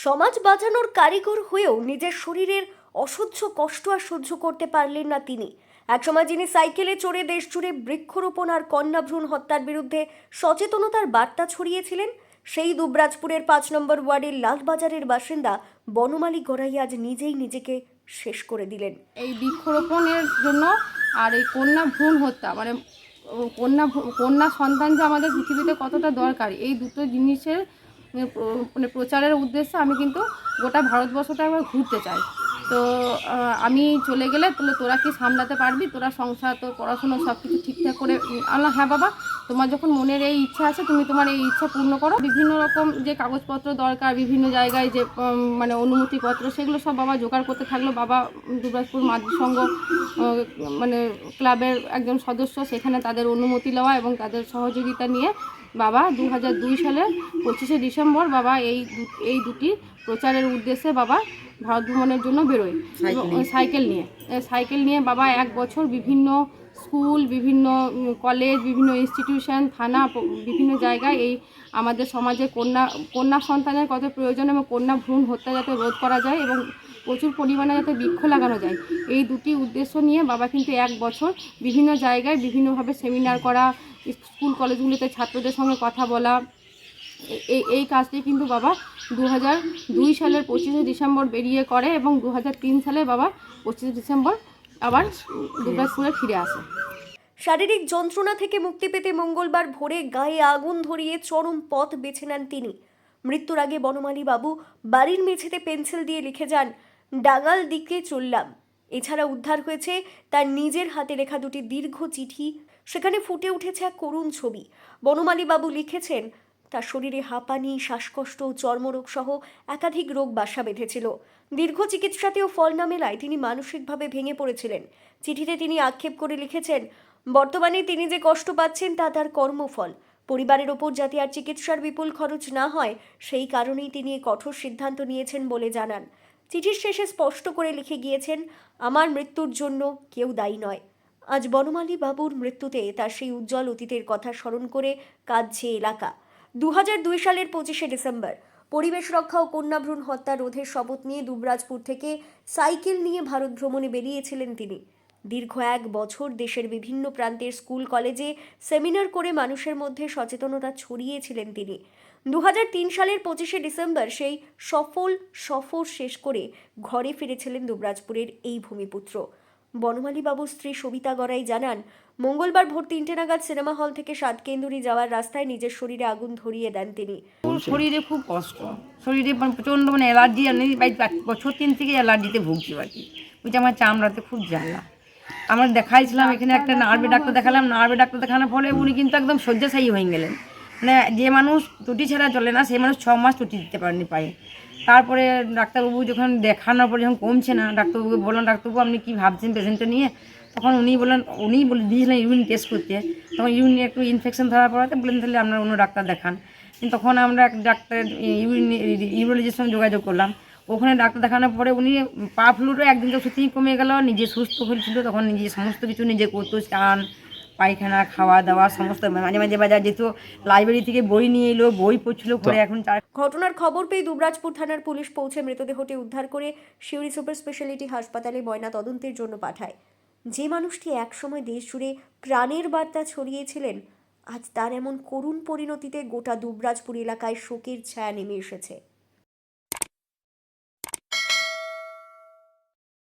সমাজ বাঁচানোর কারিগর হয়েও নিজের শরীরের অসহ্য কষ্ট আর সহ্য করতে পারলেন না তিনি। একসময় যিনি সাইকেলে চড়ে দেশ জুড়ে বৃক্ষরোপণ আর কন্যা ভ্রূণ হত্যার বিরুদ্ধে সচেতনতার বার্তা ছড়িয়েছিলেন, সেই দুবরাজপুরের 5 নম্বর ওয়ার্ডের লালবাজারের বাসিন্দা বনমালী গড়াই আজ নিজেই নিজেকে শেষ করে দিলেন। এই বৃক্ষরোপণের জন্য আর এই কন্যা ভ্রূণ হত্যা মানে কন্যা সন্তান যে আমাদের পৃথিবীতে কতটা দরকার, এই দুটো জিনিসের মানে প্রচারের উদ্দেশ্যে আমি কিন্তু গোটা ভারতবর্ষটা একবার ঘুরতে চাই। তো আমি চলে গেলে তোরা কি সামলাতে পারবি, তোরা সংসার তোর পড়াশুনো সব কিছু ঠিকঠাক করে। আল্লাহ, হ্যাঁ বাবা, তোমার যখন মনের এই ইচ্ছা আছে তুমি তোমার এই ইচ্ছা পূর্ণ করো। বিভিন্ন রকম যে কাগজপত্র দরকার, বিভিন্ন জায়গায় যে মানে অনুমতিপত্র, সেগুলো সব বাবা জোগাড় করতে থাকলো। বাবা দুবরাজপুর মাতৃসংঘ মানে ক্লাবের একজন সদস্য, সেখানে তাদের অনুমতি নেওয়া এবং তাদের সহযোগিতা নিয়ে বাবা 2002 সালের 25শে ডিসেম্বর বাবা এই দুটি প্রচারের উদ্দেশ্যে বাবা ভারত ভ্রমণের জন্য বেরোয় সাইকেল নিয়ে বাবা 1 বছর বিভিন্ন স্কুল, বিভিন্ন কলেজ, বিভিন্ন ইনস্টিটিউশন, থানা, বিভিন্ন জায়গায় এই আমাদের সমাজে কন্যা সন্তানের কত প্রয়োজন এবং কন্যা ভ্রূণ হত্যা যাতে রোধ করা যায় এবং প্রচুর পরিমাণে যাতে বৃক্ষ লাগানো যায়, এই দুটি উদ্দেশ্য নিয়ে বাবা কিন্তু 1 বছর বিভিন্ন জায়গায় বিভিন্নভাবে সেমিনার করা, স্কুল কলেজগুলিতে ছাত্রদের সঙ্গে কথা বলা, এই কাজটি কিন্তু বাবা 2002 সালের 25শে ডিসেম্বর বেরিয়ে করে এবং 2003 সালে বাবা 25শে ডিসেম্বর আবার দুবরাজপুরে ফিরে আসে। শারীরিক যন্ত্রণা থেকে মুক্তি পেতে মঙ্গলবার ভোরে গায়ে আগুন ধরিয়ে চরম পথ বেছে নেন তিনি। মৃত্যুর আগে বনমালী বাবু বাড়ির মেঝেতে পেন্সিল দিয়ে লিখে যান, ডাঙ্গাল দিকে চললাম। এছাড়া উদ্ধার হয়েছে তার নিজের হাতে লেখা দুটি দীর্ঘ চিঠি, সেখানে ফুটে উঠেছে এক করুণ ছবি। বনমালী বাবু লিখেছেন, তার শরীরে হাঁপানি, শ্বাসকষ্ট ও চর্মরোগ সহ একাধিক রোগ বাসা বেঁধেছিল। দীর্ঘ চিকিৎসাতেও ফল না মেলায় তিনি মানসিকভাবে ভেঙে পড়েছিলেন। চিঠিতে তিনি আক্ষেপ করে লিখেছেন, বর্তমানে তিনি যে কষ্ট পাচ্ছেন তা তার কর্মফল। পরিবারের ওপর যাতে আর চিকিৎসার বিপুল খরচ না হয়, সেই কারণেই তিনি কঠোর সিদ্ধান্ত নিয়েছেন বলে জানান। চিঠির শেষে স্পষ্ট করে লিখে গিয়েছেন, আমার মৃত্যুর জন্য কেউ দায়ী নয়। আজ বনমালী বাবুর মৃত্যুতে তার সেই উজ্জ্বল অতীতের কথা স্মরণ করে কাঁদছে এলাকা। 2002 সালের 25শে ডিসেম্বর পরিবেশ রক্ষা ও কন্যা ভ্রূণ হত্যা রোধের শপথ নিয়ে দুবরাজপুর থেকে সাইকেল নিয়ে ভারত ভ্রমণে বেরিয়েছিলেন তিনি। দীর্ঘ 1 বছর দেশের বিভিন্ন প্রান্তের স্কুল কলেজে সেমিনার করে মানুষের মধ্যে সচেতনতা ছড়িয়েছিলেন তিনি। 2003 সালের 25শে ডিসেম্বর সেই সফর শেষ করে ঘরে ফিরেছিলেন দুবরাজপুরের এই ভূমিপুত্র। বনমালী বাবুর স্ত্রী সবিতা গড়াই জানান, মঙ্গলবার ভোর 3টে নাগাদ সিনেমা হল থেকে সাতকেন্দুরি যাওয়ার রাস্তায় নিজের শরীরে আগুন ধরিয়ে দেন তিনি। শরীরে খুব কষ্ট, শরীরে প্রচণ্ড অ্যালার্জি, আমি 1 বছর 3 থেকে অ্যালার্জিতে ভুগছি আর কি। ওইটা আমার চামড়াতে খুব জ্বালা। আমরা দেখাইছিলাম এখানে একটা নার্ভে ডাক্তার দেখালাম, নার্ভে ডাক্তার দেখানোর ফলে উনি কিন্তু একদম শয্যাশায়ী হয়ে গেলেন। মানে যে মানুষ টুটি ছাড়া চলে না, সেই মানুষ 6 মাস টুটি দিতে পারেনি পায়ে। তারপরে ডাক্তারবাবু যখন দেখানোর পর যখন কমছে না, ডাক্তারবাবুকে বললাম, ডাক্তারবাবু আপনি কী ভাবছেন পেশেন্টটা নিয়ে? তখন উনি বলে দিয়েছিলেন ইউরিন টেস্ট করতে। তখন ইউরিনে একটু ইনফেকশন ধরা পড়াতে বললেন তাহলে আপনার অন্য ডাক্তার দেখান। কিন্তু তখন আমরা এক ডাক্তার ইউরোলজির সঙ্গে যোগাযোগ করলাম। ওখানে ডাক্তার দেখানোর পরে উনি পা ফ্লুটা একদিন তো সত্যিই কমে গেল, নিজে সুস্থ হয়েছিল। তখন নিজে সমস্ত কিছু নিজে করতো, স্নান, পায়খানা, খাওয়া দাওয়া সমস্ত। মাঝে মাঝে বাজার যেত, লাইব্রেরি থেকে বই নিয়ে এলো, বই পড়ছিল ঘরে। এখন ঘটনার খবর পেয়ে দুবরাজপুর থানার পুলিশ পৌঁছে মৃতদেহটি উদ্ধার করে সিউড়ি সুপার স্পেশালিটি হাসপাতালে ময়না তদন্তের জন্য পাঠায়। যে মানুষটি একসময় দেশ জুড়ে প্রাণের বার্তা ছড়িয়েছিলেন, আজ তার এমন করুণ পরিণতিতে গোটা দুবরাজপুর এলাকায় শোকের ছায়া নেমে এসেছে।